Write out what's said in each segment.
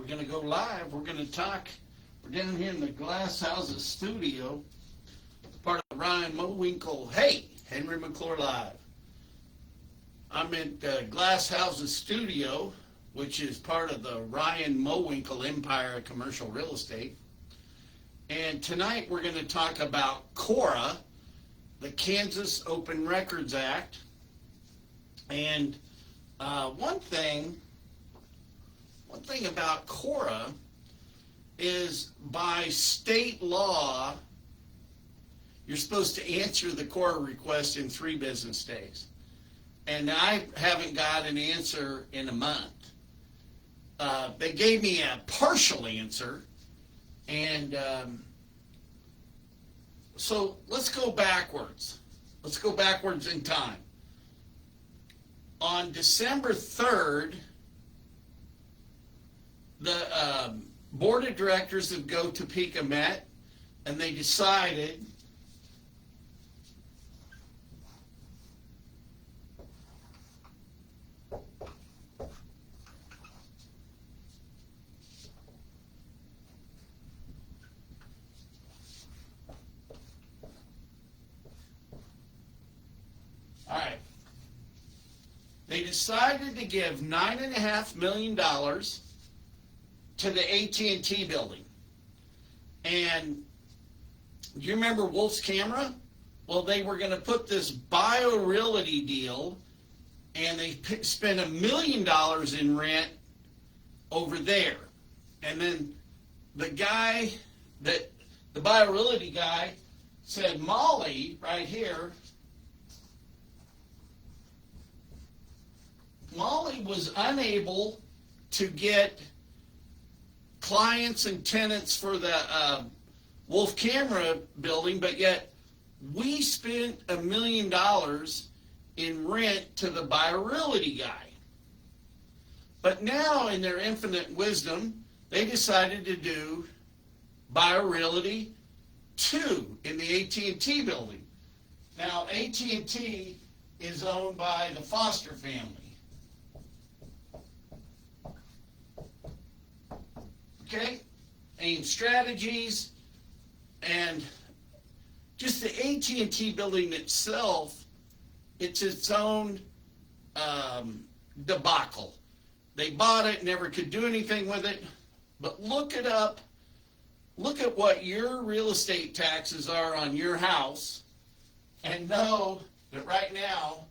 we're going to go live. We're going to talk. We're down here in the Glass Houses studio, part of Ryan Mowinkle. Hey, Henry McClure Live. I'm at Glass Houses studio, which is part of the Ryan Mowinkle Empire of Commercial Real Estate. And tonight we're going to talk about CORA, the Kansas Open Records Act. And one thing about CORA is by state law, you're supposed to answer the CORA request in 3 business days. And I haven't got an answer in a month. They gave me a partial answer. And so let's go backwards. Let's go backwards in time. On December 3rd, the board of directors of Go Topeka met, and they decided to give $9.5 million to the AT&T building. And do you remember Wolf's Camera? Well, they were going to put this BioRealty deal, and they spent $1 million in rent over there. And then the BioRealty guy said, Molly, right here, Molly was unable to get clients and tenants for the Wolf Camera building, but yet we spent $1 million in rent to the BioRealty guy. But now, in their infinite wisdom, they decided to do BioRealty 2 in the AT&T building. Now, AT&T is owned by the Foster family. Okay, AIM Strategies, and just the AT&T building itself, it's its own debacle. They bought it, never could do anything with it, but look it up. Look at what your real estate taxes are on your house, and know that right now,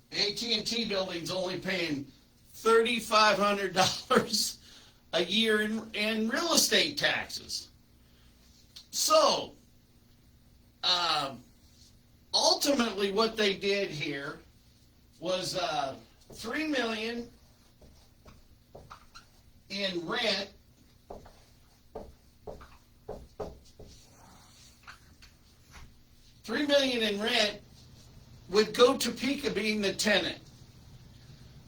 the AT&T building's only paying $3,500 a year in real estate taxes. So, ultimately what they did here was $3 million in rent. $3 million in rent, with Go Topeka being the tenant.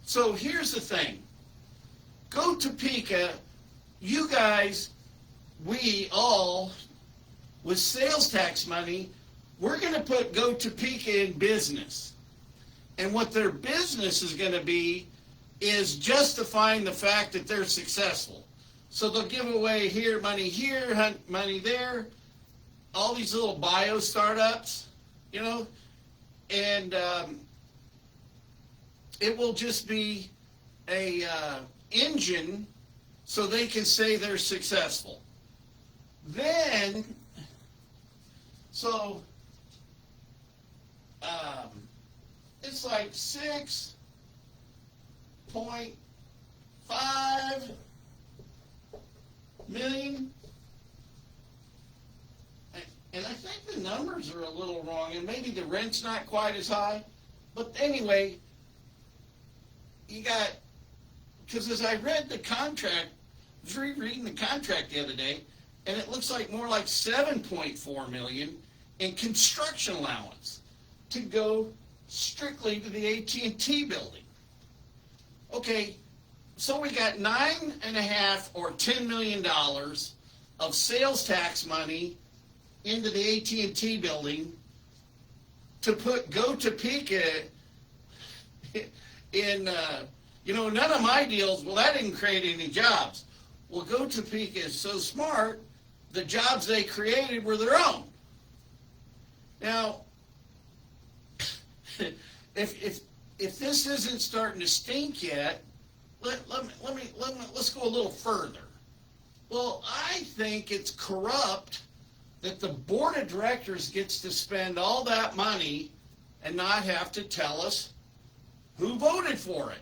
So here's the thing. Go Topeka, you guys, we all, with sales tax money, we're going to put Go Topeka in business. And what their business is going to be is justifying the fact that they're successful. So they'll give away here, money there, all these little bio startups, you know, and it will just be a engine so they can say they're successful. Then, so it's like 6.5 million. And I think the numbers are a little wrong, and maybe the rent's not quite as high. But anyway, you got, because as I read the contract, I was rereading the contract the other day, and it looks like more like 7.4 million in construction allowance to go strictly to the AT&T building. Okay, so we got $9.5 or $10 million of sales tax money into the AT&T building to put Go Topeka in, none of my deals, well, that didn't create any jobs. Well, Go Topeka is so smart, the jobs they created were their own. Now, if this isn't starting to stink yet, let's go a little further. Well, I think it's corrupt that the board of directors gets to spend all that money and not have to tell us who voted for it.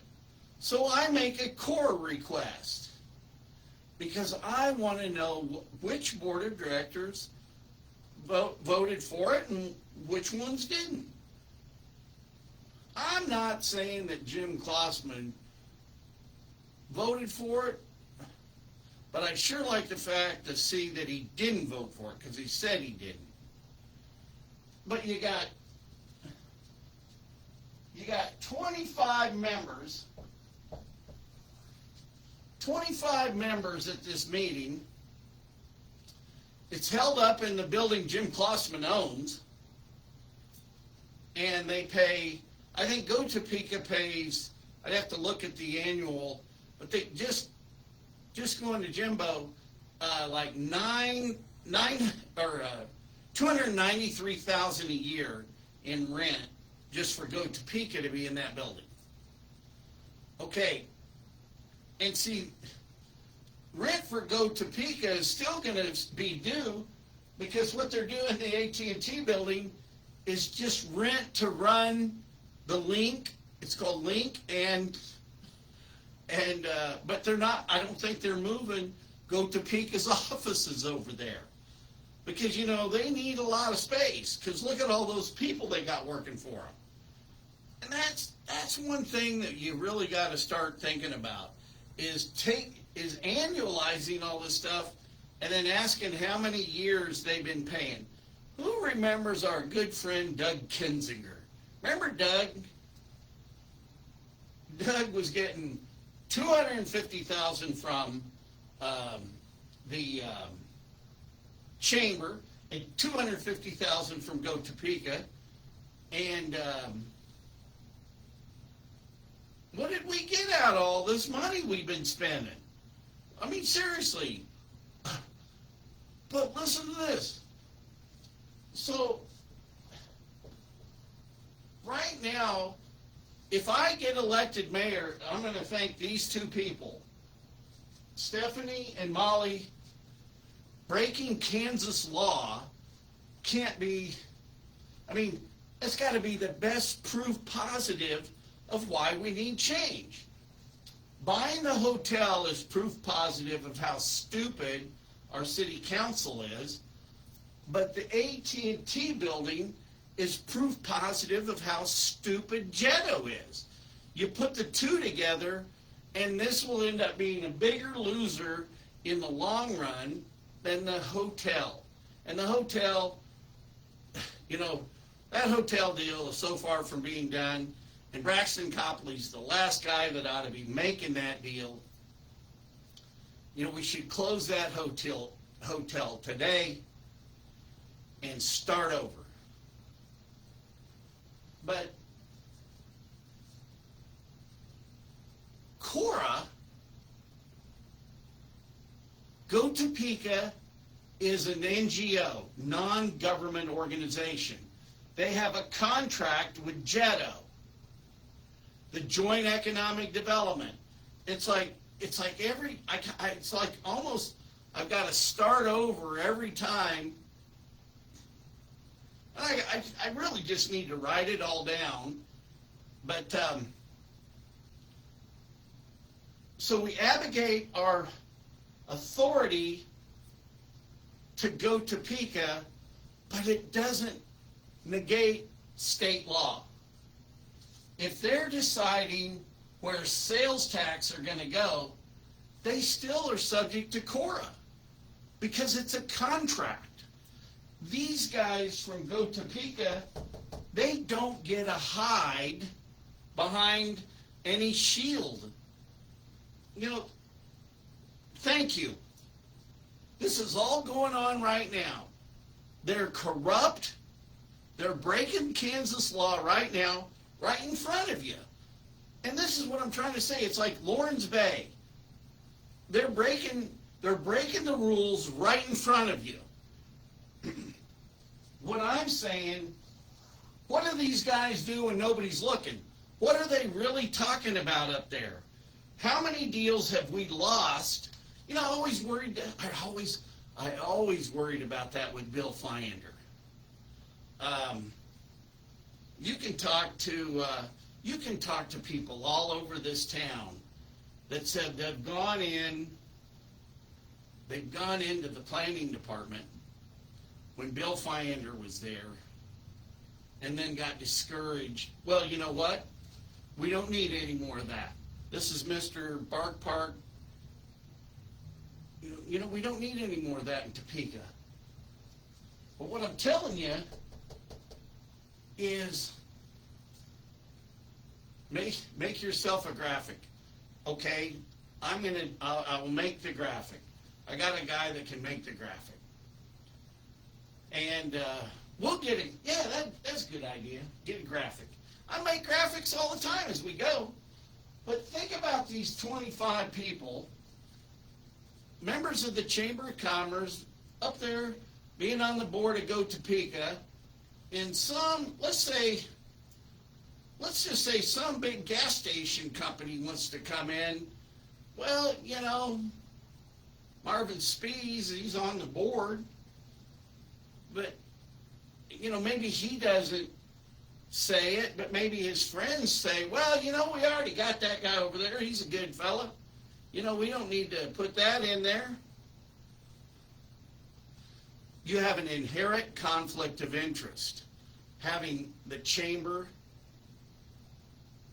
So I make a core request because I want to know which board of directors voted for it and which ones didn't. I'm not saying that Jim Klossman voted for it, but I'd sure like the fact to see that he didn't vote for it because he said he didn't. But you got 25 members. 25 members at this meeting. It's held up in the building Jim Klossman owns. And they pay, I think Go Topeka pays, I'd have to look at the annual, but they just going to Jimbo, like $293,000 a year in rent just for Go Topeka to be in that building. Okay, and see, rent for Go Topeka is still going to be due because what they're doing in the AT&T building is just rent to run the Link. It's called Link, but they're not. I don't think they're moving Go Topeka's offices over there because they need a lot of space. Because look at all those people they got working for them, and that's one thing that you really got to start thinking about is annualizing all this stuff and then asking how many years they've been paying. Who remembers our good friend Doug Kinzinger? Remember Doug? Doug was getting $250,000 from the chamber and $250,000 from Go Topeka, and what did we get out of all this money we've been spending? I mean, seriously. But listen to this. So, right now, if I get elected mayor, I'm going to thank these two people, Stephanie and Molly. Breaking Kansas law can't be, it's got to be the best proof positive of why we need change. Buying the hotel is proof positive of how stupid our city council is, but the AT&T building is proof positive of how stupid Jetto is. You put the two together, and this will end up being a bigger loser in the long run than the hotel. And the hotel, that hotel deal is so far from being done, and Braxton Copley's the last guy that ought to be making that deal. We should close that hotel today and start over. But Cora, Go Topeka is an NGO, non-government organization. They have a contract with Jetto, the Joint Economic Development. It's like almost I've got to start over every time. I really just need to write it all down. But so we abdicate our authority to Go Topeka, but it doesn't negate state law. If they're deciding where sales tax are going to go, they still are subject to Cora because it's a contract. These guys from Go Topeka, they don't get a hide behind any shield. Thank you. This is all going on right now. They're corrupt. They're breaking Kansas law right now, right in front of you. And this this is what I'm trying to say. It's like Lawrence Bay. They're breaking the rules right in front of you. What I'm saying, what do these guys do when nobody's looking? What are they really talking about up there? How many deals have we lost? You know, I always worried about that with Bill Fyander. You can talk to people all over this town that said they've gone into the planning department when Bill Fyander was there, and then got discouraged. Well, you know what? We don't need any more of that. This is Mr. Bark Park. You know, we don't need any more of that in Topeka. But what I'm telling you is make yourself a graphic. Okay? I will make the graphic. I got a guy that can make the graphic. And we'll get it. Yeah, that's a good idea. Get a graphic. I make graphics all the time as we go. But think about these 25 people, members of the Chamber of Commerce, up there being on the board of Go Topeka, and some, let's just say some big gas station company wants to come in. Well, you know, Marvin Spees, he's on the board. But, you know, maybe he doesn't say it, but maybe his friends say, well, you know, we already got that guy over there. He's a good fella. You know, we don't need to put that in there. You have an inherent conflict of interest. Having the chamber,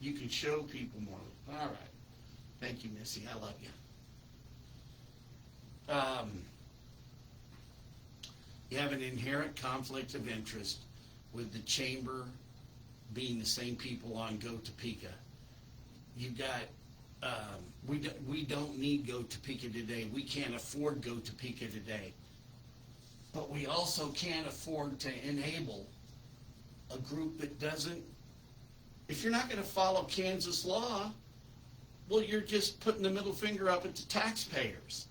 you can show people more. All right. Thank you, Missy. I love you. You have an inherent conflict of interest with the chamber being the same people on Go Topeka. You've got, we don't need Go Topeka today. We can't afford Go Topeka today. But we also can't afford to enable a group that doesn't. If you're not going to follow Kansas law, well, you're just putting the middle finger up at the taxpayers.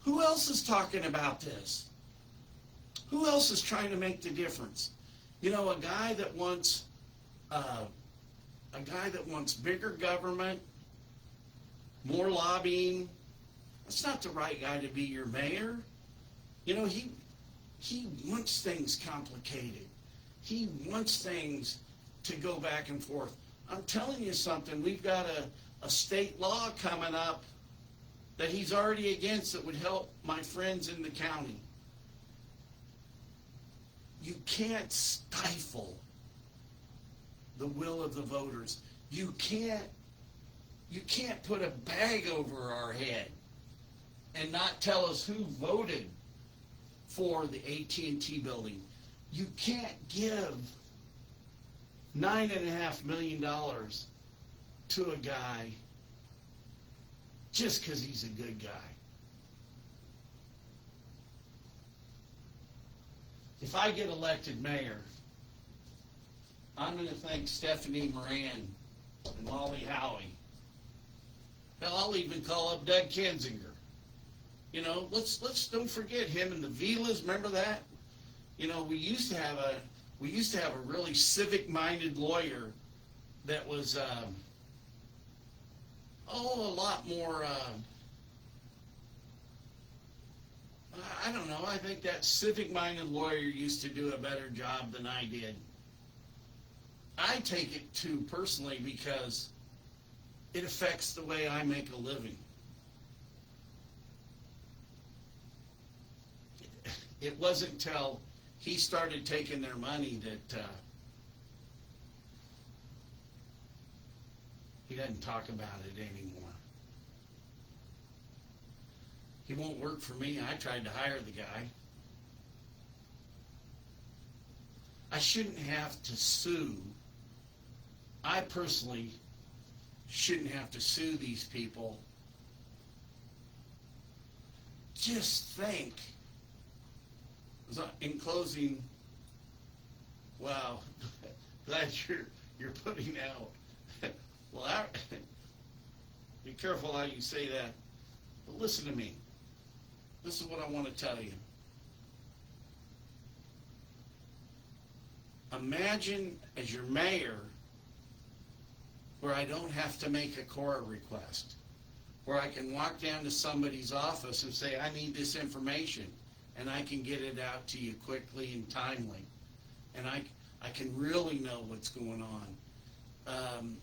Who else is talking about this? Who else is trying to make the difference? You know, a guy that wants bigger government, more lobbying. That's not the right guy to be your mayor. You know, he wants things complicated. He wants things to go back and forth. I'm telling you something. We've got a state law coming up that he's already against that would help my friends in the county. You can't stifle the will of the voters. You can't put a bag over our head and not tell us who voted for the AT&T building. You can't give $9.5 million to a guy just because he's a good guy. If I get elected mayor, I'm going to thank Stephanie Moran and Molly Howie. Hell, I'll even call up Doug Kinzinger. You know, let's don't forget him and the Vilas. Remember that? You know, we used to have a really civic-minded lawyer that was a lot more. I don't know. I think that civic-minded lawyer used to do a better job than I did. I take it too personally because it affects the way I make a living. It wasn't until he started taking their money that he doesn't talk about it anymore. He won't work for me. I tried to hire the guy. I shouldn't have to sue. I personally shouldn't have to sue these people. Just think. In closing, wow, glad you're putting out Well, be careful how you say that. But listen to me. This is what I want to tell you. Imagine as your mayor where I don't have to make a Cora request, where I can walk down to somebody's office and say, I need this information, and I can get it out to you quickly and timely. And I can really know what's going on.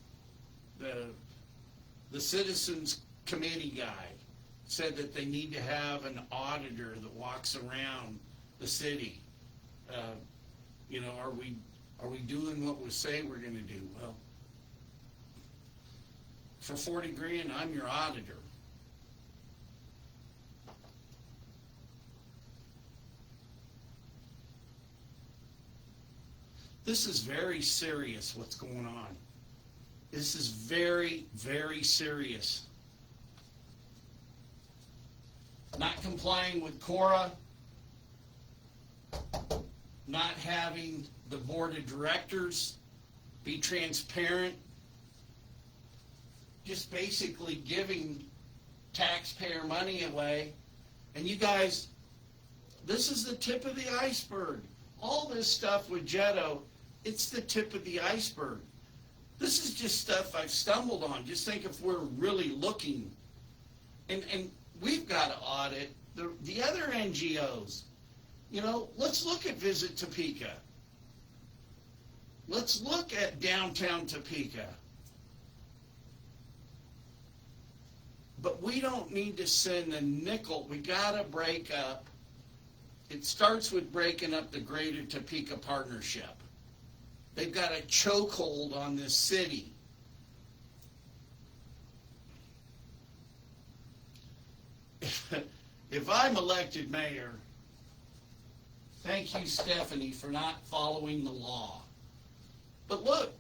The Citizens Committee guy said that they need to have an auditor that walks around the city. Are we doing what we say we're going to do? Well, for 40 grand, I'm your auditor. This is very serious what's going on. This is very, very serious. Not complying with Cora, not having the board of directors be transparent, just basically giving taxpayer money away. And you guys, this is the tip of the iceberg. All this stuff with Jetto, it's the tip of the iceberg. This is just stuff I've stumbled on. Just think if we're really looking. And we've got to audit the other NGOs. Let's look at Visit Topeka. Let's look at downtown Topeka. But we don't need to send a nickel. We got to break up. It starts with breaking up the Greater Topeka Partnership. They've got a chokehold on this city. If I'm elected mayor, thank you, Stephanie, for not following the law. But look,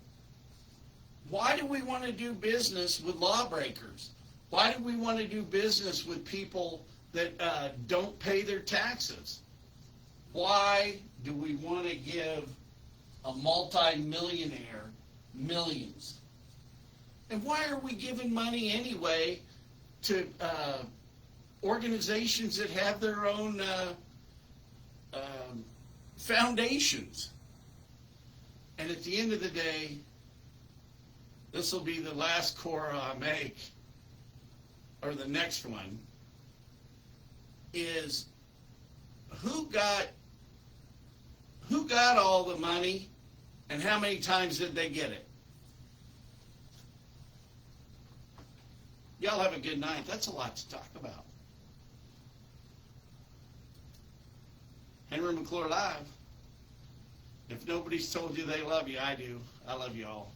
why do we want to do business with lawbreakers? Why do we want to do business with people that don't pay their taxes? Why do we want to give a multi-millionaire millions? And why are we giving money anyway to organizations that have their own foundations? And at the end of the day, this will be the last Cora I make, or the next one, is who got all the money and how many times did they get it? Y'all have a good night. That's a lot to talk about. Henry McClure Live. If nobody's told you they love you, I do. I love you all.